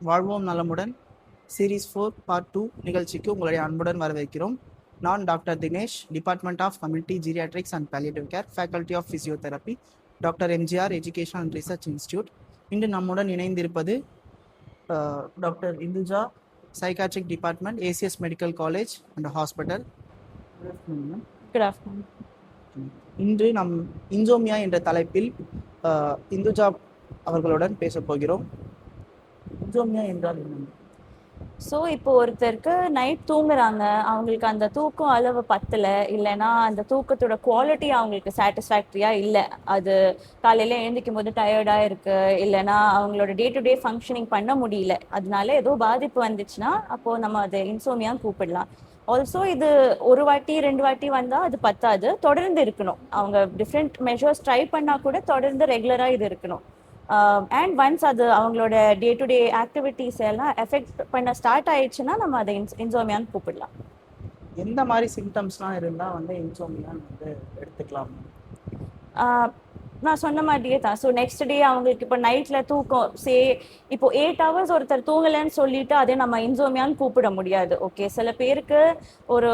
வாழ்வோம் நலமுடன் series 4 part 2 நிகழ்ச்சிக்கு உங்களுடைய அன்புடன் வரவேற்கிறோம். நான் doctor Dinesh, department of community geriatrics and palliative care, faculty of physiotherapy, doctor MGR education and research institute. இன்று நம்முடன் இணைந்திருப்பது doctor Induja, psychiatric department, ACS medical college and hospital. Good afternoon. இன்று நம் இன்சோமியா என்ற தலைப்பில் இந்துஜா அவர்களுடன் பேசப் போகிறோம். இன்சோமியா என்றால் என்ன? ஸோ இப்போ ஒருத்தருக்கு நைட் தூங்குறாங்க, அவங்களுக்கு அந்த தூக்கம் அளவு பத்தலை, இல்லைன்னா அந்த தூக்கத்தோட குவாலிட்டி அவங்களுக்கு சாட்டிஸ்ஃபேக்டரியாக இல்லை, அது காலையில் எழுந்திக்கும் போது டயர்டாக இருக்குது, இல்லைன்னா அவங்களோட டே டு டே ஃபங்க்ஷனிங் பண்ண முடியல, அதனால ஏதோ பாதிப்பு வந்துச்சுன்னா அப்போது நம்ம அதை இன்சோமியான்னு கூப்பிடலாம். ஆல்சோ இது ஒரு வாட்டி 2 வாட்டி வந்தால் அது பத்தாது, தொடர்ந்து இருக்கணும். அவங்க டிஃப்ரெண்ட் மெஷர்ஸ் ட்ரை பண்ணால் கூட தொடர்ந்து ரெகுலராக இது இருக்கணும். அண்ட் ஒன்ஸ் அது அவங்களோட டே டு டே ஆக்டிவிட்டிஸ் எல்லாம் எஃபெக்ட் பண்ண ஸ்டார்ட் ஆயிடுச்சுன்னா நம்ம அதை இன்சோமியான்னு கூப்பிடலாம். எந்த மாதிரி சிம்டம்ஸ்லாம் இருந்தால் வந்து இன்சோமியான்னு வந்து எடுத்துக்கலாம்? நான் சொன்ன மாதிரியே தான். ஸோ நெக்ஸ்ட் டே அவங்களுக்கு இப்போ நைட்டில் தூக்கம் இப்போ 8 hours ஒருத்தர் தூங்கலைன்னு சொல்லிட்டு அதே நம்ம இன்சோமியான்னு கூப்பிட முடியாது. ஓகே, சில பேருக்கு ஒரு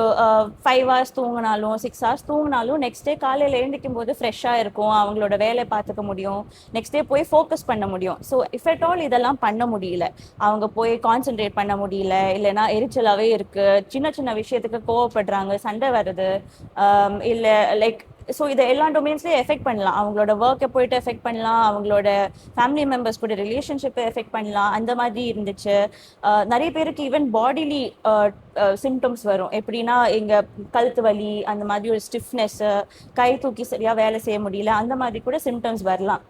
5 hours தூங்கினாலும் 6 hours தூங்கினாலும் நெக்ஸ்ட் டே காலையில் எழுந்திக்கும் போது ஃப்ரெஷ்ஷாக இருக்கும், அவங்களோட வேலையை பார்த்துக்க முடியும், நெக்ஸ்ட் டே போய் ஃபோக்கஸ் பண்ண முடியும். ஸோ இஃப் அட் ஆல் இதெல்லாம் பண்ண முடியல, அவங்க போய் கான்சென்ட்ரேட் பண்ண முடியல, இல்லைன்னா எரிச்சலாகவே இருக்குது, சின்ன சின்ன விஷயத்துக்கு கோவப்படுறாங்க, சண்டை வருது, இல்லை லைக் ஸோ இதை எல்லா டொமைன்ஸ்லேயும் எஃபெக்ட் பண்ணலாம். அவங்களோட ஒர்க்கை போயிட்டு எஃபெக்ட் பண்ணலாம், அவங்களோட ஃபேமிலி மெம்பர்ஸ் கூட ரிலேஷன்ஷிப்பை எஃபெக்ட் பண்ணலாம். அந்த மாதிரி இருந்துச்சு. நிறைய பேருக்கு ஈவன் பாடிலி சிம்டம்ஸ் வரும். எப்படின்னா எங்கள் கழுத்து வலி, அந்த மாதிரி ஒரு ஸ்டிஃப்னஸ்ஸு, கை தூக்கி சரியாக வேலை செய்ய முடியல, அந்த மாதிரி கூட சிம்டம்ஸ் வரலாம்.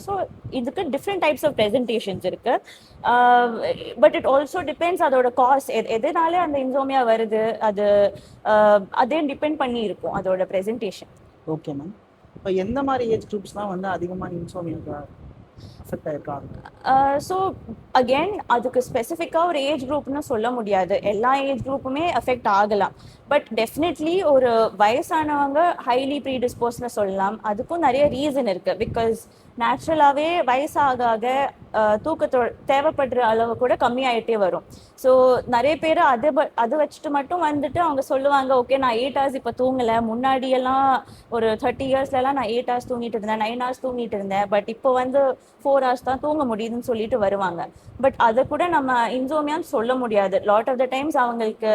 ஸோ இதுக்கு டிஃப்ரெண்ட் டைப்ஸ் ஆஃப் ப்ரெசன்டேஷன்ஸ் இருக்குது. பட் இட் ஆல்சோ டிபெண்ட்ஸ் அதோட காஸ், எதனால அந்த இன்சோமியா வருது, அது அதே டிபெண்ட் பண்ணி இருக்கும் அதோட ப்ரெசன்டேஷன். Okay ma'am. இப்போ எந்த மாதிரி ஏஜ் குரூப்ஸ்லாம் வந்து அதிகமாக இன்சோமியா அஃபெக்ட் ஆயிருக்காங்க? ஸோ அகெயின் அதுக்கு ஸ்பெசிஃபிக்காக ஒரு ஏஜ் குரூப்னு சொல்ல முடியாது, எல்லா ஏஜ் குரூப்புமே அஃபெக்ட் ஆகலாம். பட் டெஃபினெட்லி ஒரு வயசானவங்க ஹைலி ப்ரீடிஸ்போஸ்னு சொல்லலாம். அதுக்கும் நிறைய ரீசன் இருக்குது. பிகாஸ் நேச்சுரலாகவே வயசாக ஆக தூக்கத்தோட தேவைப்படுற அளவு கூட கம்மியாயிட்டே வரும். ஸோ நிறைய பேர் அது வச்சுட்டு மட்டும் வந்துட்டு அவங்க சொல்லுவாங்க, ஓகே நான் 8 hours இப்போ தூங்கலை, முன்னாடியெல்லாம் ஒரு 30 yearsலாம் நான் 8 hours தூங்கிட்டு இருந்தேன், 9 hours தூங்கிட்டு இருந்தேன், பட் இப்போ வந்து 4 hours தான் தூங்க முடியுதுன்னு சொல்லிட்டு வருவாங்க. பட் அதை கூட நம்ம இன்சோமியான்னு சொல்ல முடியாது. லாட் ஆஃப் த டைம்ஸ் அவங்களுக்கு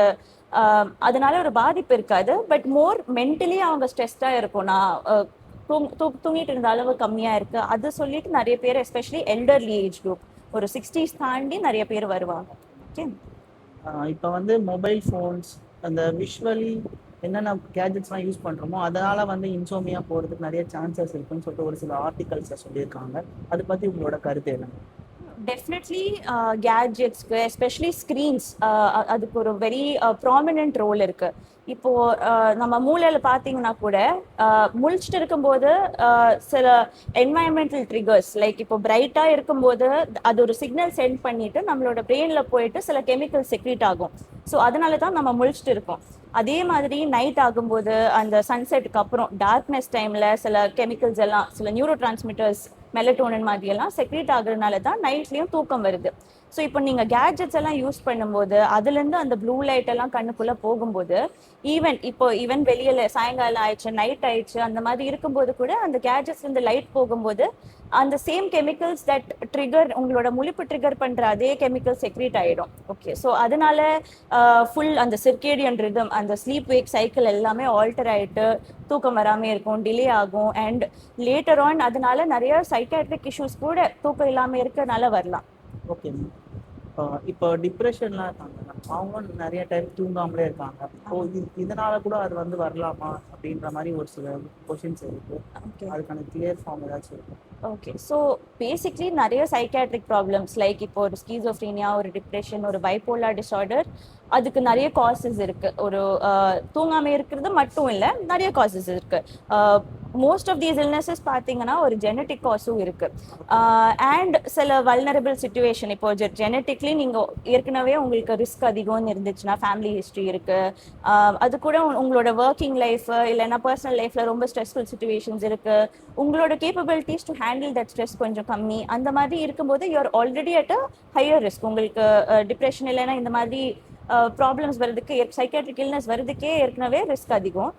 அதனால ஒரு பாதிப்பு இருக்காது, பட் மோர் மென்டலி அவங்க ஸ்ட்ரெஸ்டாக இருக்கும். நான் தூங்கிட்டு இருந்த அளவு கம்மியாக இருக்குது, அது சொல்லிட்டு நிறைய பேர் எஸ்பெஷலி எல்டர்லி ஏஜ் குரூப் ஒரு 60s தாண்டி நிறைய பேர் வருவாங்க. ஓகே, இப்போ வந்து மொபைல் ஃபோன்ஸ், அந்த விஷுவலி என்னென்ன கேஜெட்ஸ்லாம் யூஸ் பண்ணுறோமோ அதனால் வந்து இன்சோமியா போகிறதுக்கு நிறைய சான்சஸ் இருக்குன்னு சொல்லிட்டு ஒரு சில ஆர்டிகல்ஸை சொல்லியிருக்காங்க. அதை பற்றி உங்களோட கருத்து என்ன? டெஃபினெட்லி கேட்ஜெட்ஸ்க்கு எஸ்பெஷலி ஸ்க்ரீன்ஸ் அதுக்கு ஒரு வெரி ப்ராமினென்ட் ரோல் இருக்குது. இப்போது நம்ம மூளையில் பார்த்தீங்கன்னா கூட முழிச்சிட்டு இருக்கும்போது சில என்வாயன்மெண்டல் ட்ரிகர்ஸ், லைக் இப்போ பிரைட்டாக இருக்கும்போது அது ஒரு சிக்னல் சென்ட் பண்ணிவிட்டு நம்மளோட பிரெயினில் போயிட்டு சில கெமிக்கல் செக்ரீட் ஆகும். ஸோ அதனால தான் நம்ம முழிச்சிட்டு இருக்கோம். அதே மாதிரி நைட் ஆகும்போது அந்த சன்செட்டுக்கு அப்புறம் டார்க்னஸ் டைமில் சில கெமிக்கல்ஸ் எல்லாம், சில நியூரோ டிரான்ஸ்மிட்டர்ஸ், மெலட்டோனின் மாதிரியெல்லாம் செக்ரீட் ஆகுறதுனால தான் நைட்லேயும் தூக்கம் வருது. ஸோ இப்போ நீங்கள் கேட்ஜெட்ஸ் எல்லாம் யூஸ் பண்ணும்போது அதுலேருந்து அந்த ப்ளூ லைட் எல்லாம் கண்ணுக்குள்ளே போகும்போது ஈவன் வெளியில் சாயங்காலம் ஆயிடுச்சு, நைட் ஆயிடுச்சு, அந்த மாதிரி இருக்கும்போது கூட அந்த கேட்ஜெட்ஸ்லேருந்து லைட் போகும்போது அந்த சேம் கெமிக்கல்ஸ் தட் ட்ரிகர், உங்களோட முழிப்பு ட்ரிகர் பண்ணுற அதே கெமிக்கல் செக்ரீட் ஆகிடும். ஓகே, ஸோ அதனால ஃபுல் அந்த சிர்கேடியன் ரிதம், அந்த ஸ்லீப் வேக் சைக்கிள் எல்லாமே ஆல்டர் ஆகிட்டு தூக்கம் வராமல் இருக்கும், டிலே ஆகும், அண்ட் லேட்டர் ஆன் அதனால நிறைய சைக்காட்ரிக் இஷ்யூஸ் கூட தூக்கம் இல்லாமல் இருக்கிறதுனால வரலாம். Okay ma'am. இப்போ டிப்ரெஷன்லாம் இருக்காங்க, அவங்க நிறைய டைம் தூங்காமலே இருக்காங்க. ஸோ இதனால கூட அது வந்து வரலாமா அப்படின்ற மாதிரி ஒரு சில கொஷின்ஸ் இருக்கு. அதுக்கான கிளியர் ஃபார்ம் ஏதாச்சும் இருக்கு? ஓகே, ஸோ பேசிக்லி நிறைய சைக்காட்ரிக் ப்ராப்ளம்ஸ், லைக் இப்போ ஒரு ஸ்கீசோஃப்ரீனியா, ஒரு டிப்ரெஷன், ஒரு பைப்போலார் டிஸார்டர், அதுக்கு நிறைய காசஸ் இருக்குது. ஒரு தூங்காமல் இருக்கிறது மட்டும் இல்லை, நிறைய காசஸ் இருக்குது. மோஸ்ட் ஆஃப் தீஸ் இல்னஸஸ் பார்த்தீங்கன்னா ஒரு ஜெனட்டிக் காஸும் இருக்கு. அண்ட் சில வல்னரபிள் சுச்சுவேஷன், இப்போ ஜெனட்டிக்லி நீங்க ஏற்கனவே உங்களுக்கு ரிஸ்க் அதிகம்னு இருந்துச்சுன்னா, ஃபேமிலி ஹிஸ்ட்ரி இருக்கு, அது கூட உங்களோட ஒர்க்கிங் லைஃப் இல்லைன்னா பர்சனல் லைஃப்ல ரொம்ப ஸ்ட்ரெஸ்ஃபுல் சுச்சுவேஷன்ஸ் இருக்கு, உங்களோட capabilities to handle that stress கொஞ்சம் கம்மி, அந்த மாதிரி இருக்கும்போது you're already at a higher risk. உங்களுக்கு டிப்ரெஷன் இல்லைன்னா இந்த மாதிரி ப்ராப்ளம்ஸ் வர்றதுக்கு, சைக்காட்ரிக் இல்னஸ் வர்றதுக்கே ஏற்கனவே ரிஸ்க் அதிகம்.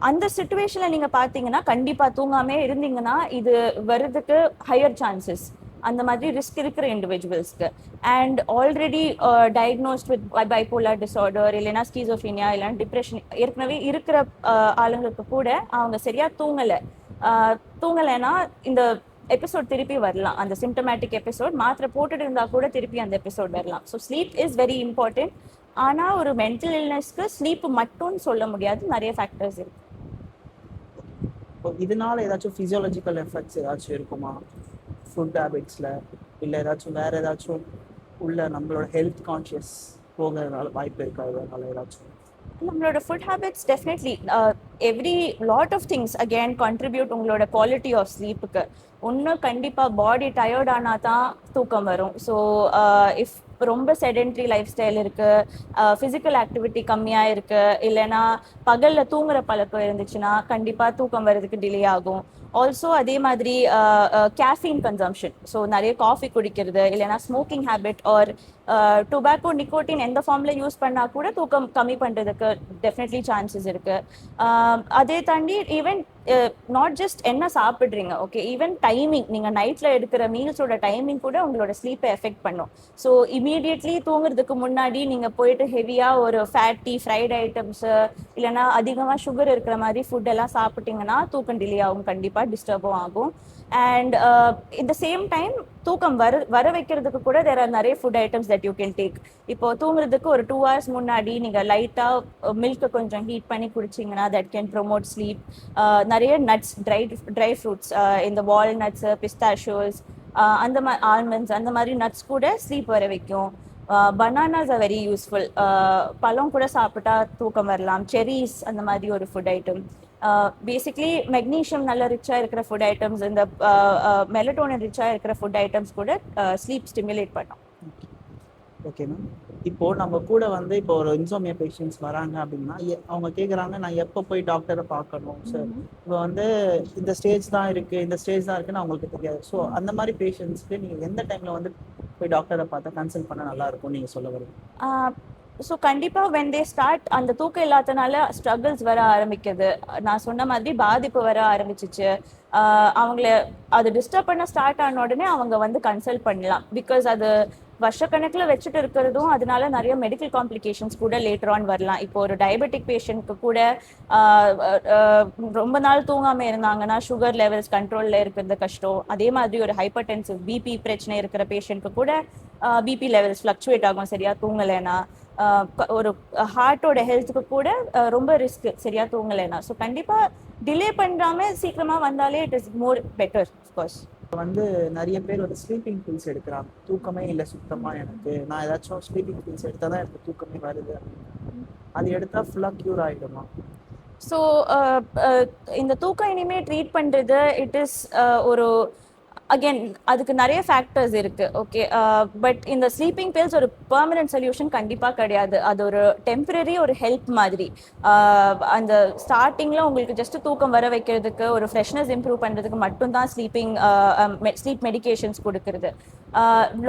அந்த சுச்சுவேஷன்ல நீங்க பாத்தீங்கன்னா கண்டிப்பா தூங்காமே இருந்தீங்கன்னா இது வர்றதுக்கு ஹையர் சான்சஸ், அந்த மாதிரி ரிஸ்க் இருக்கிற இண்டிவிஜுவல்ஸ்க்கு. And already diagnosed with bipolar disorder இல்லைன்னா ஸ்கீசோஃபீனியா இல்லைன்னா டிப்ரெஷன் ஏற்கனவே இருக்கிற ஆளுங்களுக்கு கூட அவங்க சரியா தூங்கலைன்னா இந்த எபிசோட் திருப்பி வரலாம். அந்த சிம்டமேட்டிக் எபிசோட் மாத்திரை போட்டுட்டு இருந்தா கூட திருப்பி அந்த எபிசோட் வரலாம். So sleep is very important. ஆனா ஒரு மென்டல் இல்னஸ்க்கு ஸ்லீப் மட்டும் சொல்ல முடியாது, நிறைய ஃபேக்டர்ஸ் இருக்கு. இதனால ஏதாச்சும் ஃபிசியாலஜிக்கல் எஃபெக்ட்ஸ் ஏதாச்சும் இருக்குமா ஃபுட் ஹேபிட்ஸ்ல, இல்லை ஏதாச்சும் வேற ஏதாச்சும் உள்ள நம்மளோட ஹெல்த் கான்ஷியஸ் போகிறதுனால வாய்ப்பு இருக்கா? இதனால ஏதாச்சும் நம்மளோட food habits definitely every lot of things again contribute உங்களோட குவாலிட்டி ஆஃப் ஸ்லீப்புக்கு. ஒன்று கண்டிப்பாக பாடி டயர்ட் ஆனால் தான் தூக்கம் வரும். ஸோ இஃப் ரொம்ப செடென்ட்ரி லைஃப் ஸ்டைல் இருக்கு, ஃபிசிக்கல் ஆக்டிவிட்டி கம்மியாக இருக்கு, இல்லைன்னா பகலில் தூங்குற பழக்கம் இருந்துச்சுன்னா கண்டிப்பாக தூக்கம் வர்றதுக்கு டிலே ஆகும். ஆல்சோ அதே மாதிரி கேஃபீன் கன்சம்ஷன், ஸோ நிறைய காஃபி குடிக்கிறது இல்லைன்னா smoking habit or tobacco nicotine எந்த ஃபார்மில் யூஸ் பண்ணால் கூட தூக்கம் கம்மி பண்ணுறதுக்கு டெஃபினெட்லி சான்சஸ் இருக்கு. அதே தாண்டி ஈவன் நாட் ஜஸ்ட் என்ன சாப்பிட்றீங்க, ஓகே, ஈவன் டைமிங், நீங்கள் நைட்டில் எடுக்கிற மீல்ஸோட டைமிங் கூட உங்களோட ஸ்லீப்பை எஃபெக்ட் பண்ணும். ஸோ இமீடியட்லி தூங்குறதுக்கு முன்னாடி நீங்கள் போயிட்டு ஹெவியாக ஒரு ஃபேட்டி ஃப்ரைட் ஐட்டம்ஸு இல்லைன்னா அதிகமாக சுகர் இருக்கிற மாதிரி ஃபுட் எல்லாம் சாப்பிட்டீங்கன்னா தூக்கம் டிலே ஆகும், கண்டிப்பாக டிஸ்டர்பும் ஆகும். And it the same time தூக்கம் வர வைக்கிறதுக்கு கூட தேர் ஆர் நிறைய food items that you can take. இப்போ தூங்குறதுக்கு ஒரு 2 hours முன்னாடி நீங்கள் லைட்டாக மில்கை கொஞ்சம் ஹீட் பண்ணி குடிச்சிங்கன்னா தட் கேன் ப்ரொமோட் ஸ்லீப். நிறைய நட்ஸ், ட்ரை ஃப்ரூட்ஸ், இந்த வால்நட்ஸு, பிஸ்தாஷியோஸ், அந்த மாதிரி ஆல்மண்ட்ஸ், அந்த மாதிரி நட்ஸ் கூட ஸ்லீப் வர வைக்கும். பனானாஸ் ஆர் வெரி யூஸ்ஃபுல், பழம் கூட சாப்பிட்டா தூக்கம் வரலாம். செரீஸ் அந்த மாதிரி ஒரு ஃபுட் ஐட்டம். பேசிக்லி மெக்னீஷியம் நல்ல ரிச்சாக இருக்கிற ஃபுட் ஐட்டம்ஸ், இந்த மெலட்டோனின் ரிச்சாக இருக்கிற ஃபுட் ஐட்டம்ஸ் கூட ஸ்லீப் ஸ்டிமுலேட் பண்ணும். Okay ma'am. இப்போ நம்ம கூட வந்து இப்போ ஒரு இன்சோமியா பேஷண்ட்ஸ் வராங்க அப்படின்னா அவங்க கேட்குறாங்க, நான் எப்போ போய் டாக்டரை பார்க்கணும் சார், இப்போ வந்து இந்த ஸ்டேஜ் தான் இருக்கு, இந்த ஸ்டேஜ் தான் இருக்குன்னு அவங்களுக்கு தெரியாது. ஸோ அந்த மாதிரி பேஷண்ட்ஸ்க்கு நீங்கள் எந்த டைம்ல வந்து போய் டாக்டரை பார்த்தா கன்சல்ட் பண்ண நல்லா இருக்கும் நீங்கள் சொல்ல வருவீங்க? ஸோ கண்டிப்பாக வென் தே ஸ்டார்ட் அந்த தூக்கம் இல்லாதனால ஸ்ட்ரகிள்ஸ் வர ஆரம்பிக்குது, நான் சொன்ன மாதிரி பாதிப்பு வர ஆரம்பிச்சிச்சு, அவங்கள அது டிஸ்டர்ப் பண்ண ஸ்டார்ட் ஆன உடனே அவங்க வந்து கன்சல்ட் பண்ணலாம். பிகாஸ் அது வருஷக்கணக்கில் வச்சுட்டு இருக்கிறதும் அதனால நிறைய மெடிக்கல் காம்ப்ளிகேஷன்ஸ் கூட லேட்டர் ஆன் வரலாம். இப்போ ஒரு டயபெட்டிக் பேஷண்ட்க்கு கூட ரொம்ப நாள் தூங்காமல் இருந்தாங்கன்னா சுகர் லெவல்ஸ் கண்ட்ரோலில் இருக்கிறது கஷ்டம். அதே மாதிரி ஒரு ஹைப்பர் டென்சிவ் பிபி பிரச்சனை இருக்கிற பேஷண்ட்க்கு கூட பிபி லெவல்ஸ் ஃப்ளக்சுவேட் ஆகும் சரியா தூங்கலைன்னா. ஒரு ஹார்ட்டோட ஹெல்த்துக்கு கூட ரொம்ப ரிஸ்க் சரியா தூங்கலைன்னா. ஸோ கண்டிப்பாக டிலே பண்ணாம சீக்கிரமா வந்தாலே it is more better. Of course வந்து நிறைய பேர் வந்து ஸ்லீப்பிங் பில்ஸ் எடுக்கிறாங்க, தூக்கமே இல்லை சுத்தமா எனக்கு, நான் ஏதாச்சும் ஸ்லீப்பிங் பில்ஸ் எடுத்தால் தான் எனக்கு தூக்கமே வருது, அது எடுத்தால் ஃபுல்லாக க்யூர் ஆகிடுமா? ஸோ இந்த தூக்கம் இனிமே ட்ரீட் பண்ணுறது இட் இஸ் ஒரு அகேன் அதுக்கு நிறைய ஃபேக்டர்ஸ் இருக்கு. ஓகே, பட் இந்த ஸ்லீப்பிங் பில்ஸ் ஒரு பெர்மனன்ட் சொல்யூஷன் கண்டிப்பாக கிடையாது. அது ஒரு டெம்பரரி ஒரு ஹெல்ப் மாதிரி. அந்த ஸ்டார்டிங்கில் உங்களுக்கு ஜஸ்ட் தூக்கம் வர வைக்கிறதுக்கு, ஒரு ஃப்ரெஷ்னஸ் இம்ப்ரூவ் பண்ணுறதுக்கு மட்டும்தான் ஸ்லீப் மெடிகேஷன்ஸ் கொடுக்குறது.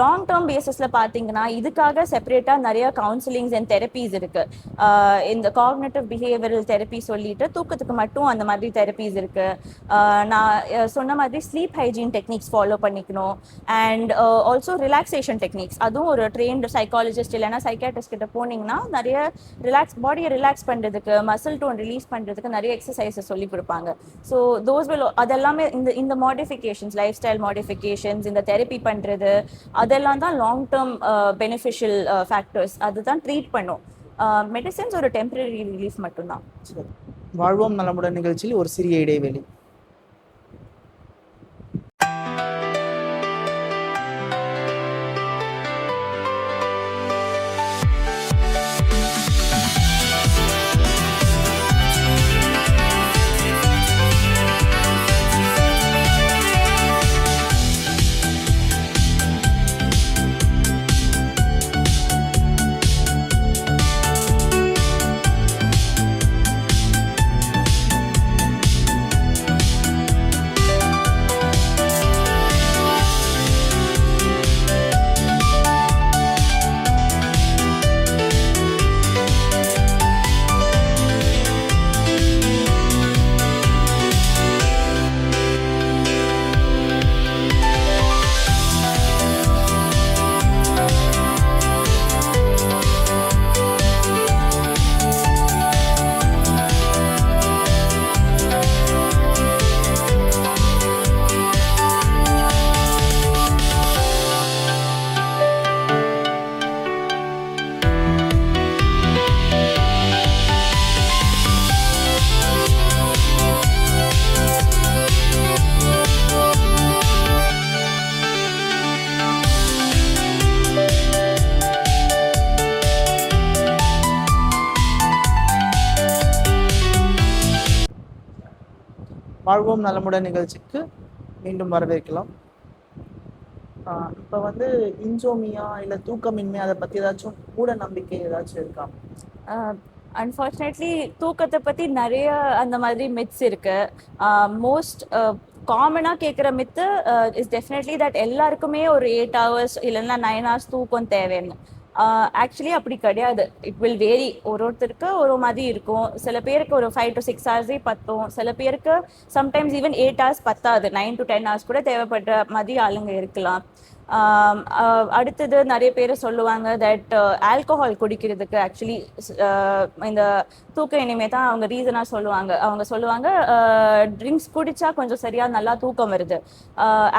லாங் டேர்ம் பேசிஸில் பார்த்தீங்கன்னா இதுக்காக செப்பரேட்டாக நிறைய கவுன்சிலிங்ஸ் அண்ட் தெரப்பீஸ் இருக்கு. இந்த காக்னிட்டிவ் பிஹேவியரல் தெரப்பி சொல்லிட்டு தூக்கத்துக்கு மட்டும் அந்த மாதிரி தெரப்பீஸ் இருக்கு. நான் சொன்ன மாதிரி ஸ்லீப் ஹைஜீன் டெக்னிக்ஸ் ஃபாலோ பண்ணிக்கணும். அண்ட் ஆல்சோ ரிலாக்ஸேஷன் டெக்னிக்ஸ், அதுவும் ஒரு ட்ரெயின்டு சைக்காலஜிஸ்ட் இல்லைன்னா சைக்காட்ரிஸ்ட் கிட்ட போனீங்கன்னா நிறைய பாடியை ரிலாக்ஸ் பண்ணுறதுக்கு, மசில் டோன் ரிலீஸ் பண்ணுறதுக்கு நிறைய எக்ஸசைஸஸ் சொல்லி கொடுப்பாங்க. ஸோ அதெல்லாமே இந்த மாடிஃபிகேஷன்ஸ், லைஃப் ஸ்டைல் மாடிஃபிகேஷன்ஸ், இந்த தெரப்பி பண்ணுறது, அதெல்லாம் தான் லாங் டேர்ம் பெனிஃபிஷியல் ஃபேக்டர்ஸ். அதுதான் ட்ரீட் பண்ணும். மெடிசன்ஸ் ஒரு டெம்பரரி ரிலீஃப் மட்டும்தான். வாழ்வோம் நலமுடன் நிகழ்ச்சியில் ஒரு சிறிய இடைவெளி. வாழ்வோம் நலமுடன் நிகழ்ச்சிக்கு மீண்டும் வரவேற்கலாம். இப்போ வந்து இன்சோமியா இல்லை தூக்கமின்மை அதை பற்றி ஏதாச்சும் மூட நம்பிக்கை ஏதாச்சும் இருக்கா? அன்ஃபார்ச்சுனேட்லி தூக்கத்தை பற்றி நிறைய அந்த மாதிரி மித்ஸ் இருக்கு. மோஸ்ட் காமனாக கேட்குற மித்து இஸ் டெஃபினெட்லி தட் எல்லாருக்குமே ஒரு 8 hours இல்லைன்னா 9 hours தூக்கம் தேவைன்னு. ஆக்சுவலி அப்படி கிடையாது. It will vary. ஒருத்தருக்கு ஒரு மாதிரி இருக்கும். சில பேருக்கு ஒரு 5 to 6 hours பத்தும். சில பேருக்கு சம்டைம்ஸ் ஈவன் 8 hours பத்தாது, 9 to 10 hours கூட தேவைப்படுற மாதிரி ஆளுங்க இருக்கலாம். அடுத்தது நிறைய பேர் சொல்லுவாங்க தட் ஆல்கஹால் குடிக்கிறதுக்கு ஆக்சுவலி இந்த தூக்க இனிமே தான் அவங்க ரீசனாக சொல்லுவாங்க. அவங்க சொல்லுவாங்க ட்ரிங்க்ஸ் குடிச்சா கொஞ்சம் சரியா நல்லா தூக்கம் வருது.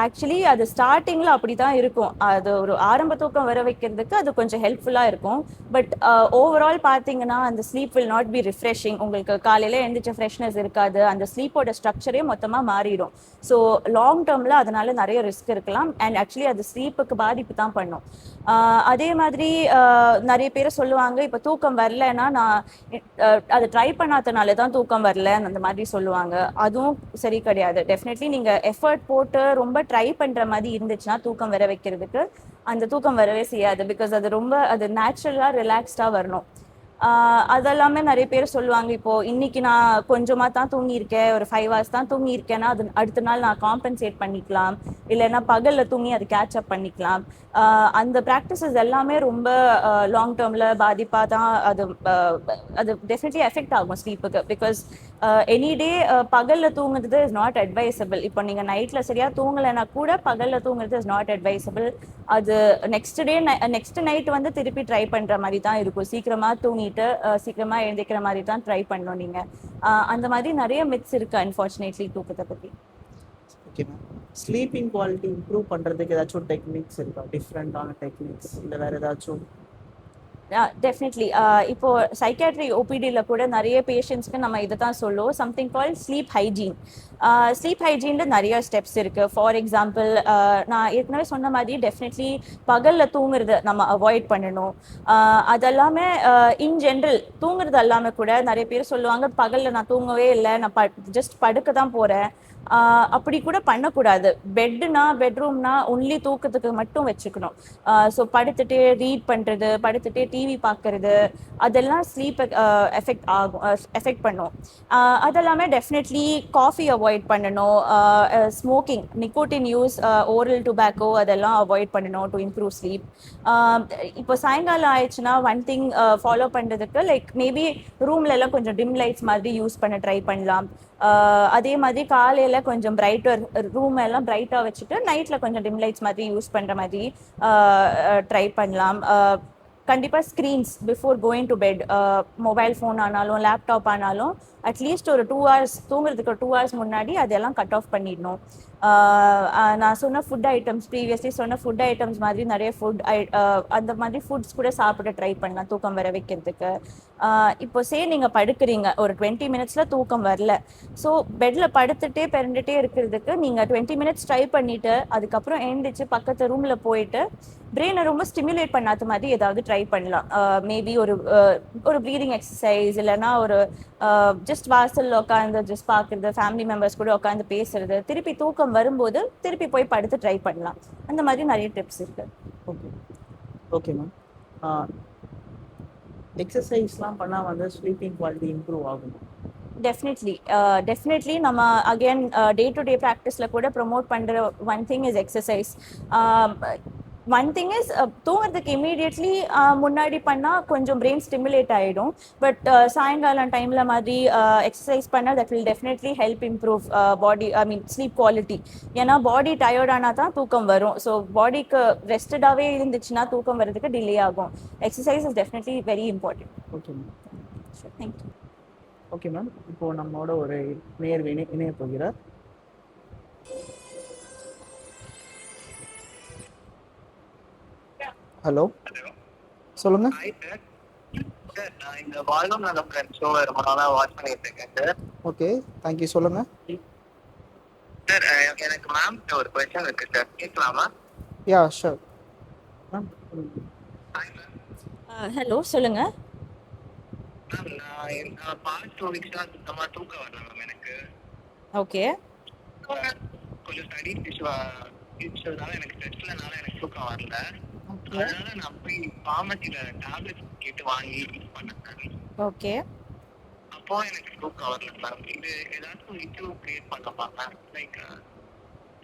ஆக்சுவலி அது ஸ்டார்டிங்ல அப்படி தான் இருக்கும். அது ஒரு ஆரம்ப தூக்கம் வர வைக்கிறதுக்கு அது கொஞ்சம் ஹெல்ப்ஃபுல்லாக இருக்கும். பட் ஓவரால் பார்த்தீங்கன்னா அந்த sleep will not be refreshing. உங்களுக்கு காலையில் எழுந்திரிச்ச ஃப்ரெஷ்னஸ் இருக்காது. அந்த ஸ்லீப்போட ஸ்ட்ரக்சரே மொத்தமாக மாறிடும். ஸோ லாங் டேர்மில் அதனால நிறைய ரிஸ்க் இருக்கலாம். அண்ட் ஆக்சுவலி அது ஸ்லீப்புக்கு பாதிப்பு தான் பண்ணும். அதே மாதிரி நிறைய பேர் சொல்லுவாங்க இப்போ தூக்கம் வரலன்னா நான் அதை ட்ரை பண்ணாதனால தான் தூக்கம் வரல அந்த மாதிரி சொல்லுவாங்க. அதுவும் சரி கிடையாது. டெஃபினெட்லி நீங்கள் எஃபர்ட் போட்டு ரொம்ப ட்ரை பண்ணுற மாதிரி இருந்துச்சுன்னா தூக்கம் வர வைக்கிறதுக்கு அந்த தூக்கம் வரவே செய்யாது. பிகாஸ் அது நேச்சுரலாக ரிலாக்ஸ்டாக வரணும். அதெல்லாமே நிறைய பேர் சொல்லுவாங்க இப்போ இன்னைக்கு நான் கொஞ்சமாக தான் தூங்கியிருக்கேன், ஒரு 5 hours தான் தூங்கியிருக்கேன்னா அது அடுத்த நாள் நான் காம்பன்சேட் பண்ணிக்கலாம், இல்லைன்னா பகலில் தூங்கி அது கேட்சப் பண்ணிக்கலாம். அந்த ப்ராக்டிசஸ் எல்லாமே ரொம்ப லாங் டேர்மில் பாதிப்பாக தான் அது டெஃபினெட்லி எஃபெக்ட் ஆகும் ஸ்லீப்புக்கு. பிகாஸ் எனி டே பகலில் தூங்குறது இஸ் நாட் அட்வைசபிள். இப்போ நீங்கள் நைட்டில் சரியாக தூங்கலைன்னா கூட பகலில் தூங்குறது இஸ் நாட் அட்வைசபிள். அது நெக்ஸ்ட் நைட் வந்து திருப்பி ட்ரை பண்ணுற மாதிரி தான் இருக்கும். சீக்கிரமாக தூங்கிட்டு சீக்கிரமாக எழுந்திக்கிற மாதிரி தான் ட்ரை பண்ணணும் நீங்கள். அந்த மாதிரி நிறைய மித்ஸ் இருக்குது அன்ஃபார்ச்சுனேட்லி தூக்கத்தை பற்றி. Okay ma'am. Sleeping quality improve பண்ணுறதுக்கு ஏதாச்சும் டெக்னிக்ஸ் இருக்கா? டிஃப்ரெண்டான டெக்னிக்ஸ் இல்லை வேறு ஏதாச்சும்? டெஃபினெட்லி இப்போ சைக்காட்ரி ஓபிடியில் கூட நிறைய பேஷண்ட்ஸ்க்கு நம்ம இதை தான் சொல்லுவோம், something call sleep hygiene. Sleep ஹைஜீனில் நிறைய ஸ்டெப்ஸ் இருக்குது. ஃபார் எக்ஸாம்பிள் நான் ஏற்கனவே சொன்ன மாதிரி டெஃபினெட்லி பகலில் தூங்குறத நம்ம அவாய்ட் பண்ணணும். அதெல்லாமே இன் ஜென்ரல் தூங்குறது எல்லாமே கூட நிறைய பேர் சொல்லுவாங்க பகலில் நான் தூங்கவே இல்லை, நான் ஜஸ்ட் படுக்க தான் போகிறேன். அப்படி கூட பண்ணக்கூடாது. பெட்ரூம்னா ஒன்லி தூக்கத்துக்கு மட்டும் வச்சுக்கணும். ஸோ படுத்துட்டு ரீட் பண்ணுறது, படுத்துட்டு டிவி பார்க்கறது அதெல்லாம் ஸ்லீப் எஃபெக்ட் பண்ணும். அதெல்லாமே டெஃபினெட்லி காஃபி அவாய்ட் பண்ணணும். Smoking, nicotine use, oral tobacco அதெல்லாம் அவாய்ட் பண்ணணும் டு இம்ப்ரூவ் ஸ்லீப். இப்போ சாயங்காலம் ஆயிடுச்சுன்னா ஒன் திங் ஃபாலோ பண்ணுறதுக்கு லைக் மேபி ரூம்ல எல்லாம் கொஞ்சம் டிம் லைட்ஸ் மாதிரி யூஸ் பண்ண ட்ரை பண்ணலாம். அதே மாதிரி காலையில் கொஞ்சம் பிரைட்டர் ரூம் எல்லாம் பிரைட்டாக வச்சுட்டு நைட்டில் கொஞ்சம் டிம் லைட்ஸ் மாதிரி யூஸ் பண்ணுற மாதிரி ட்ரை பண்ணலாம். கண்டிப்பாக screens before going to bed, mobile phone ஆனாலும் லேப்டாப் ஆனாலும் அட்லீஸ்ட் ஒரு 2 hours தூங்குறதுக்கு 2 hours முன்னாடி அதெல்லாம் கட் ஆஃப் பண்ணிடணும். நான் சொன்ன ஃபுட் ஐட்டம்ஸ், ப்ரீவியஸ்லி சொன்ன ஃபுட் ஐட்டம்ஸ் மாதிரி நிறைய அந்த மாதிரி ஃபுட்ஸ் கூட சாப்பிட ட்ரை பண்ணலாம் தூக்கம் வர வைக்கிறதுக்கு. இப்போ நீங்கள் படுக்கிறீங்க, ஒரு 20 minutes தூக்கம் வரல. ஸோ பெட்டில் படுத்துட்டே பிறண்டுட்டே இருக்கிறதுக்கு நீங்கள் 20 minutes ட்ரை பண்ணிவிட்டு அதுக்கப்புறம் எழுந்திரிச்சு பக்கத்து ரூமில் போயிட்டு பிரெயினை ரொம்ப ஸ்டிமுலேட் பண்ணாத மாதிரி ஏதாவது ட்ரை பண்ணலாம். மேபி ஒரு ப்ரீதிங் எக்ஸசைஸ், இல்லைன்னா ஒரு ஜஸ்ட் வாசலில் உட்காந்து ஜஸ்ட் பார்க்குறது, ஃபேமிலி மெம்பர்ஸ் கூட உட்காந்து பேசுறது, திருப்பி தூக்கம் வரும்போது திருப்பி போய் படுத்து ட்ரை பண்ணலாம். அந்த மாதிரி நிறைய டிப்ஸ் இருக்கு. Okay okay ma'am. எக்ஸசைஸ்லாம் பண்ணால் வந்து ஸ்லீப்பிங் குவாலிட்டி இம்ப்ரூவ் ஆகும்? டெஃபினெட்லி நம்ம அகேன் டே டு டே ப்ராக்டிஸில் கூட ப்ரொமோட் பண்ணுற one thing is exercise. One thing is தூங்குறதுக்கு இமீடியட்லி முன்னாடி பண்ணால் கொஞ்சம் பிரெயின் ஸ்டிமுலேட் ஆகிடும். பட் சாயங்காலம் டைமில் மாதிரி எக்ஸசைஸ் பண்ணால் that will definitely help improve sleep quality. ஏன்னா பாடி டயர்டானால் தான் தூக்கம் வரும். ஸோ பாடிக்கு ரெஸ்டடாகவே இருந்துச்சுன்னா தூக்கம் வர்றதுக்கு டிலே ஆகும். Exercise is definitely very important. Okay ma'am. Thank you. Okay ma'am. இப்போது நம்மளோட ஒரு நேர் இணைய போகிறார். ஹலோ, சொல்லுங்க. சார், நான் இந்த வாழ்வும் நலம் ஷோவை ரொம்ப நாளாக வாட்ச் பண்ணிட்டு இருக்கேன் சார். Okay, thank you. சொல்லுங்க சார். எனக்கு மேம் ஒரு கொஸ்டின் இருக்கு சார், கேட்கலாமா? Yeah sure ma'am. ஹலோ, சொல்லுங்க. மேம், நான் பாஸ்ட் 2 weeks சுத்தமாக தூக்கம் வரல மேம் எனக்கு. ஓகே. கொஞ்சம் ஸ்டடி இஷ்யூனால எனக்கு ஸ்ட்ரெஸ்லனால எனக்கு தூக்கம் வரல. ஓகே. அதனால நான் போய் ஃபார்மசில டேப்லெட்ஸ் கேட்டு வாங்கி யூஸ் பண்ணேன். ஓகே. அப்போ எனக்கு தூக்கம் வரல மேம். இது ஏதாச்சும் இஷ்யூ கிரியேட் பண்ணலாமா மேம்? லைக்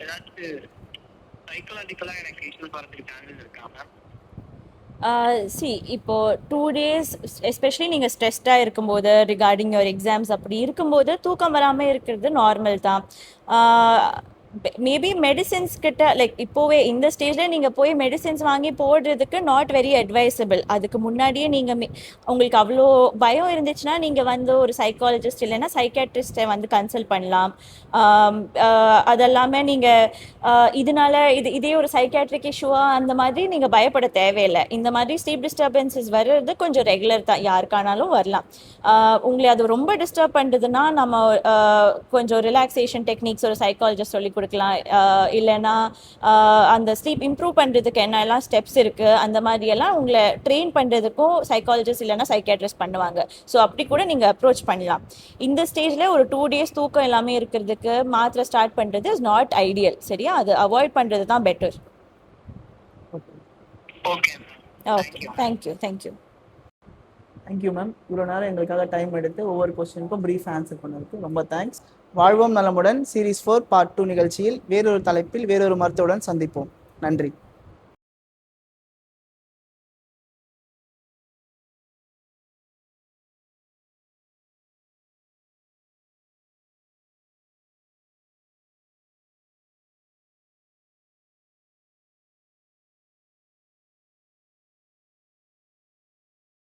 ஏதாச்சும் சைக்கலாஜிக்கலா எனக்கு இஷ்யூஸ் வரதுக்கு சான்சஸ் இருக்கா மேம்? இப்போ 2 டேஸ் எஸ்பெஷலி நீங்கள் ஸ்ட்ரெஸ்டாக இருக்கும்போது ரிகார்டிங் யுவர் எக்ஸாம்ஸ் அப்படி இருக்கும்போது தூக்கம் வராமல் இருக்கிறது நார்மல் தான். மேபி மெடிசின்ஸ் கிட்ட லைக் இப்போவே இந்த ஸ்டேஜில் நீங்கள் போய் மெடிசின்ஸ் வாங்கி போடுறதுக்கு நாட் வெரி அட்வைசபிள். அதுக்கு முன்னாடியே நீங்கள் உங்களுக்கு அவ்வளோ பயம் இருந்துச்சுன்னா நீங்கள் வந்து ஒரு சைக்காலஜிஸ்ட் இல்லைன்னா சைக்காட்ரிஸ்ட்டை வந்து கன்சல்ட் பண்ணலாம். அதெல்லாமே நீங்கள் இதனால இதே ஒரு சைக்காட்ரிக் இஷ்யூவாக அந்த மாதிரி நீங்கள் பயப்பட தேவையில்லை. இந்த மாதிரி ஸ்லீப் டிஸ்டர்பன்சஸ் வர்றது கொஞ்சம் ரெகுலர் தான், யாருக்கானாலும் வரலாம். உங்களை அது ரொம்ப டிஸ்டர்ப் பண்ணுறதுன்னா நம்ம கொஞ்சம் ரிலாக்ஸேஷன் டெக்னிக்ஸ் ஒரு சைக்காலஜிஸ்ட் சொல்லி கொடுக்கலாம். இல்லைன்னா அந்த ஸ்லீப் இம்ப்ரூவ் பண்ணுறதுக்கு என்னெல்லாம் ஸ்டெப்ஸ் இருக்குது அந்த மாதிரியெல்லாம் உங்களை ட்ரெயின் பண்ணுறதுக்கும் சைக்காலஜிஸ்ட் இல்லைன்னா சைக்காட்ரிஸ்ட் பண்ணுவாங்க. ஸோ அப்படி கூட நீங்கள் அப்ரோச் பண்ணலாம். இந்த ஸ்டேஜில் ஒரு 2 டேஸ் தூக்கம் எல்லாமே இருக்கிறதுக்கு மாத்திரை ஸ்டார்ட் பண்ணுறது இஸ் நாட் ஐடியல். சரியா? அது அவாய்ட் பண்ணுறது தான் better. Okay okay. Thank you. Thank you ma'am. இவ்வளோ நேரம் எங்களுக்காக டைம் எடுத்து ஒவ்வொரு கொஸ்டினுக்கும் ப்ரீஃப் ஆன்சர் பண்ணதுக்கு ரொம்ப தேங்க்ஸ். வாழ்வோம் நலமுடன் சீரீஸ் 4 பார்ட் 2 நிகழ்ச்சியில் வேறொரு தலைப்பில் வேறொரு மருத்துவருடன் சந்திப்போம். நன்றி.